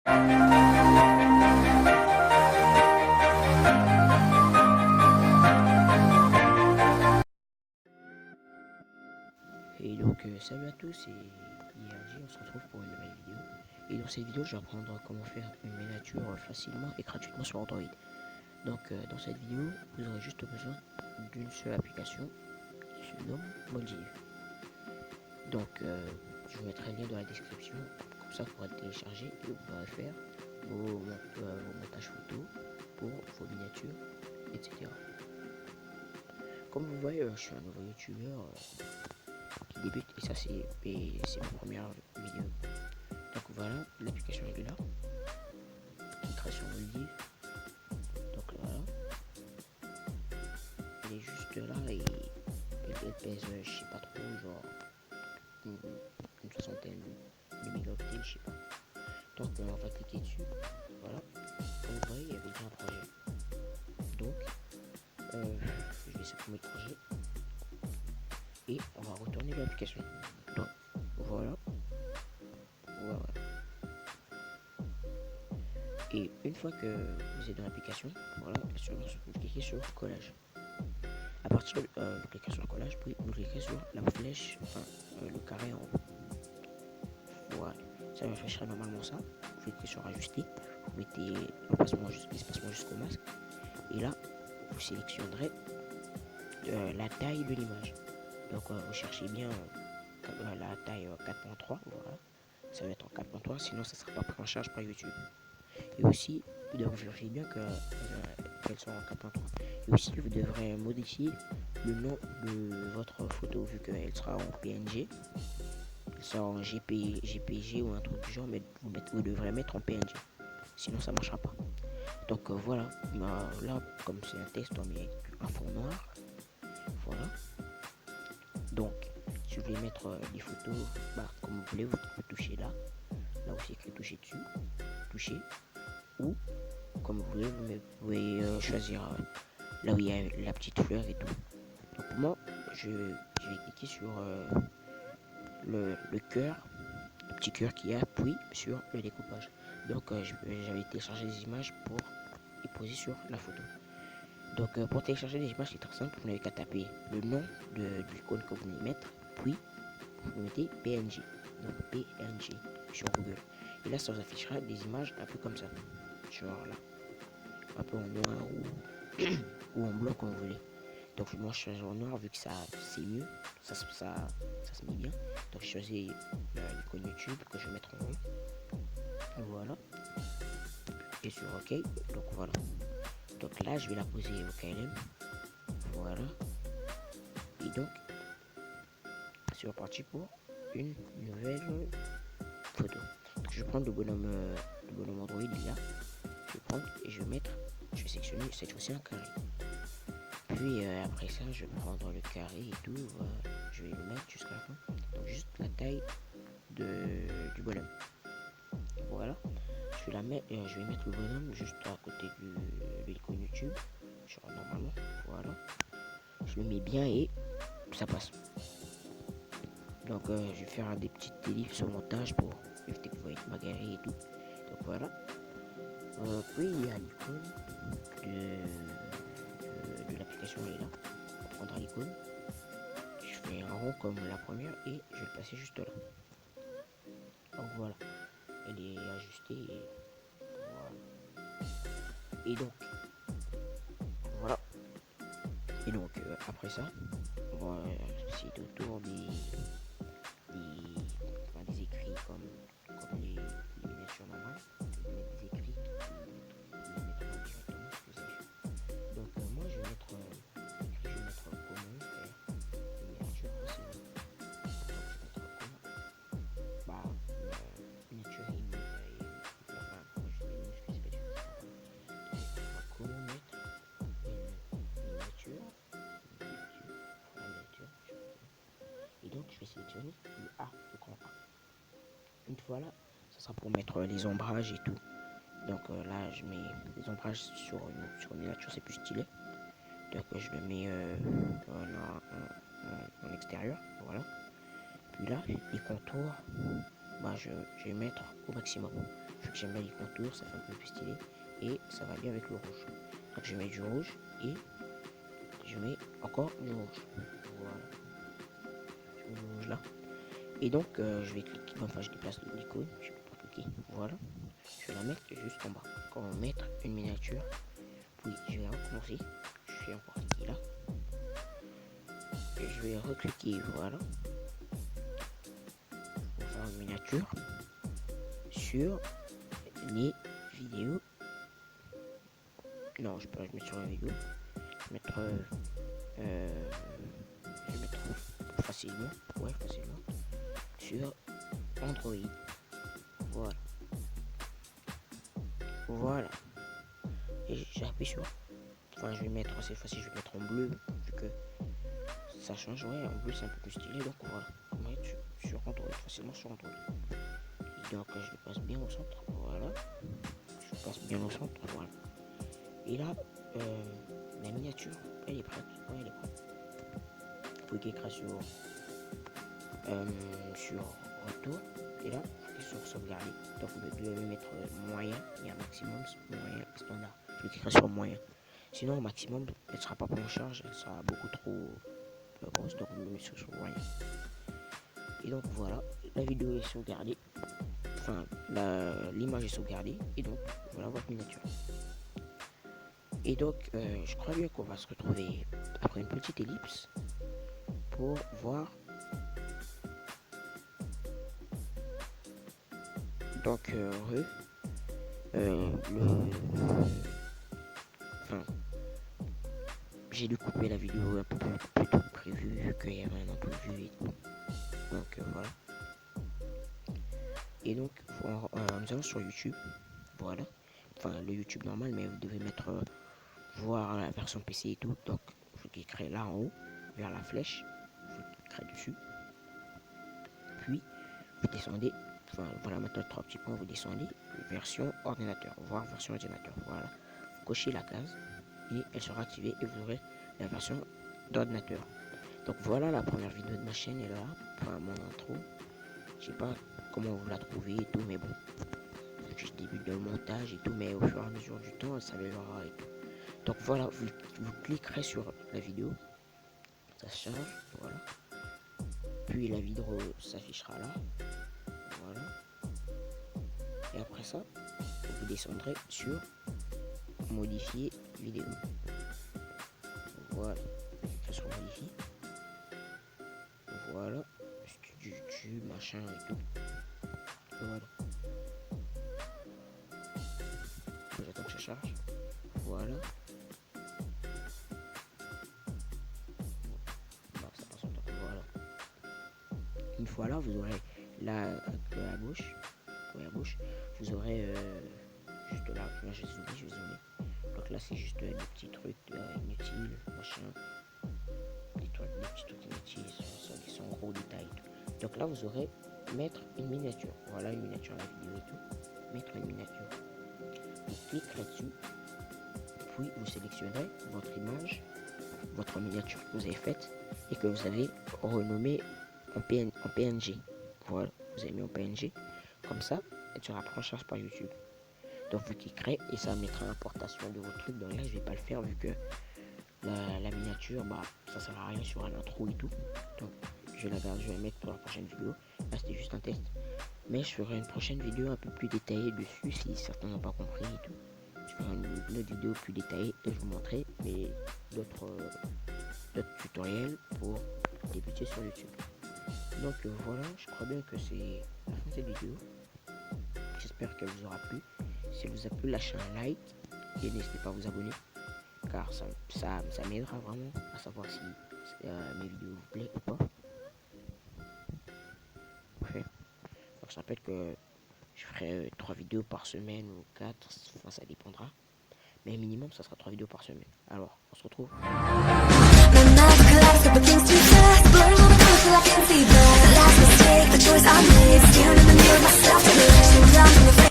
Et donc salut à tous et IRG, on se retrouve pour une nouvelle vidéo. Et dans cette vidéo je vais apprendre comment faire une miniature facilement et gratuitement sur Android. Donc dans cette vidéo vous aurez juste besoin d'une seule application qui se nomme Moldiv. Donc je vous mettrai le lien dans la description, comme ça vous pourrez le télécharger et vous pourrez faire vos montages photos pour vos miniatures, etc. Comme vous voyez, je suis un nouveau youtubeur qui débute et ça c'est ma première vidéo. Donc voilà, l'application est là, qui crée sur Moldiv. Donc voilà, elle est juste là et elle pèse, je sais pas trop, genre une soixantaine de mégaoctets, je sais pas. Donc on va cliquer dessus, voilà. Comme vous voyez, il y avait déjà un projet. Donc je vais supprimer le projet et on va retourner vers l'application. Donc voilà, voilà. Et une fois que vous êtes dans l'application, voilà, vous cliquez sur collage. À partir de vous cliquez sur le collage, puis vous cliquez sur la flèche, enfin le carré en haut. Voilà, ça affichera normalement ça. Vous cliquez sur ajuster, vous mettez l'espacement jusqu'au masque, et là vous sélectionnerez la taille de l'image. Donc vous cherchez bien la taille 4.3, voilà. Ça va être en 4.3, sinon ça ne sera pas pris en charge par YouTube. Et aussi, vous devrez vérifier bien qu'elles sont en 4.3. Et aussi, vous devrez modifier le nom de votre photo, vu qu'elle sera en PNG. Elle sera en GPG ou un truc du genre, mais vous devrez mettre en PNG. Sinon, ça ne marchera pas. Donc voilà, là, comme c'est un test, on met un fond noir. Voilà. Donc, si vous voulez mettre des photos, comme vous voulez, vous touchez là. Là où c'est écrit toucher dessus. Toucher. Ou, comme vous voulez, vous pouvez choisir là où il y a la petite fleur et tout. Donc pour moi, je vais cliquer sur le cœur, le petit cœur qu'il y a, puis sur le découpage. Donc j'avais téléchargé des images pour les poser sur la photo. Donc pour télécharger des images, c'est très simple. Vous n'avez qu'à taper le nom de l'icône que vous voulez mettre, puis vous mettez PNG. Donc PNG sur Google. Et là, ça vous affichera des images un peu comme ça. Genre là. Un peu en noir ou en blanc comme vous voulez. Donc moi je choisis en noir vu que ça c'est mieux, ça se met bien. Donc je choisis l'icône YouTube que je vais mettre en rond. Voilà. Et sur OK. Donc voilà. Donc là je vais la poser au KLM. Voilà. Et donc c'est reparti pour une nouvelle photo. Donc je vais prendre le bonhomme Android là. Je vais prendre et je vais sélectionner cette fois-ci un carré. Puis après ça, je vais prendre le carré et tout, je vais le mettre jusqu'à la fin. Donc juste la taille du bonhomme. Voilà. Je vais mettre le bonhomme juste à côté de l'icône YouTube. Genre normalement. Voilà. Je le mets bien et ça passe. Donc je vais faire des petites délits sur le montage pour éviter que vous voyez ma galerie et tout. Donc voilà. Puis il y a l'icône de l'application est là. On prendra l'icône. Je fais un rond comme la première et je vais le passer juste là. Donc voilà, elle est ajustée et voilà. Et donc voilà. Et donc après ça, c'est autour des écrits comme les miniatures normales. Je vais mettre des écrits qui les mettront directement ce que c'est. Donc moi je vais mettre comment faire une miniature facilement. Et donc je vais sélectionner le A, le grand A. Une fois là, ça sera pour mettre les ombrages et tout. Donc là, je mets les ombrages sur une miniature, c'est plus stylé. Donc je le mets en extérieur, voilà. Puis là, les contours, je vais mettre au maximum. vu que j'aime bien les contours, ça fait un peu plus stylé. Et ça va bien avec le rouge. Donc je mets du rouge et je mets encore du rouge. Voilà. Je mets du rouge là. Et donc je vais cliquer, enfin je déplace l'icône, je peux pas cliquer. Voilà. Je vais la mettre juste en bas. Quand on va mettre une miniature, puis je vais recommencer. Je vais encore cliquer là. Et je vais recliquer, voilà. On va faire une miniature sur les vidéos. Non, je peux la mettre sur la vidéo. Je vais mettre facilement, ouais, facilement, sur Android. Voilà. Voilà. Et j'appuie sur. Enfin, je vais mettre, c'est facile, je vais mettre en bleu, vu que ça change, ouais, en bleu c'est un peu plus stylé, donc voilà. On va être sur Android, facilement sur Android. Et donc, je le passe bien au centre, voilà. Je passe bien au centre, voilà. Et là, la miniature, elle est prête. Ouais, elle est prête. Vous cliquez sur retour. Et là, vous cliquez sur sauvegarder. Donc vous devez mettre moyen et un maximum, moyen et standard. Vous cliquez sur moyen. Sinon, au maximum, elle ne sera pas prise en charge, elle sera beaucoup trop grosse. Donc vous le mettez sur moyen. Et donc voilà, la vidéo est sauvegardée. Enfin, l'image est sauvegardée. Et donc, voilà votre miniature. Et donc, je crois bien qu'on va se retrouver après une petite ellipse pour voir. Donc, enfin, j'ai dû couper la vidéo un peu plus tôt que prévu, vu qu'il y avait un imprévu et tout. Donc, voilà. Et donc, nous allons sur YouTube. Voilà. Enfin, le YouTube normal, mais vous devez mettre voir la version PC et tout. Donc, vous cliquerez là en haut, vers la flèche. Vous cliquerez dessus. Puis, vous descendez. Enfin, voilà, maintenant 3 petits points, vous descendez. Version ordinateur. Voir version ordinateur. Voilà. Vous cochez la case et elle sera activée et vous aurez la version d'ordinateur. Donc, voilà la première vidéo de ma chaîne. Elle est là. Enfin, mon intro. Je sais pas comment vous la trouvez et tout, mais bon. Je débute le montage et tout, mais au fur et à mesure du temps, ça s'améliorera et tout. Donc voilà, vous cliquerez sur la vidéo, ça se charge, voilà. Puis la vidéo s'affichera là, voilà. Et après ça, vous descendrez sur modifier vidéo. Voilà, sur modifier. Voilà, studio YouTube, machin et tout. Voilà. J'attends que ça charge. Voilà. Bon, ça passe en temps. Voilà. Une fois là, vous aurez là à gauche, vous aurez juste là, je zoome. Donc là, c'est juste des petits trucs inutiles, machin. Des petits trucs inutiles, sans gros détails. Donc là, vous aurez mettre une miniature. Voilà une miniature à la vidéo et tout. Mettre une miniature. Vous cliquerez dessus, puis vous sélectionnerez votre image, votre miniature que vous avez faite et que vous avez renommée en PNG. Voilà, vous avez mis en PNG. Comme ça, elle sera prise en charge par YouTube. Donc vous cliquerez et ça mettra l'importation de votre truc. Donc là, je vais pas le faire vu que la miniature, bah, ça sert à rien sur un intro et tout. Donc je vais mettre pour la prochaine vidéo. Là, c'était juste un test. Mais je ferai une prochaine vidéo un peu plus détaillée dessus si certains n'ont pas compris et tout. Je ferai une autre vidéo plus détaillée et je vous montrerai d'autres tutoriels pour débuter sur YouTube. Donc voilà, je crois bien que c'est la fin de cette vidéo. J'espère qu'elle vous aura plu. Si elle vous a plu, lâchez un like et n'hésitez pas à vous abonner car ça m'aidera vraiment à savoir si mes vidéos vous plaisent ou pas. Okay. Donc je rappelle que je ferai 3 vidéos par semaine ou 4, enfin ça dépendra. Mais minimum ça sera 3 vidéos par semaine. Alors on se retrouve.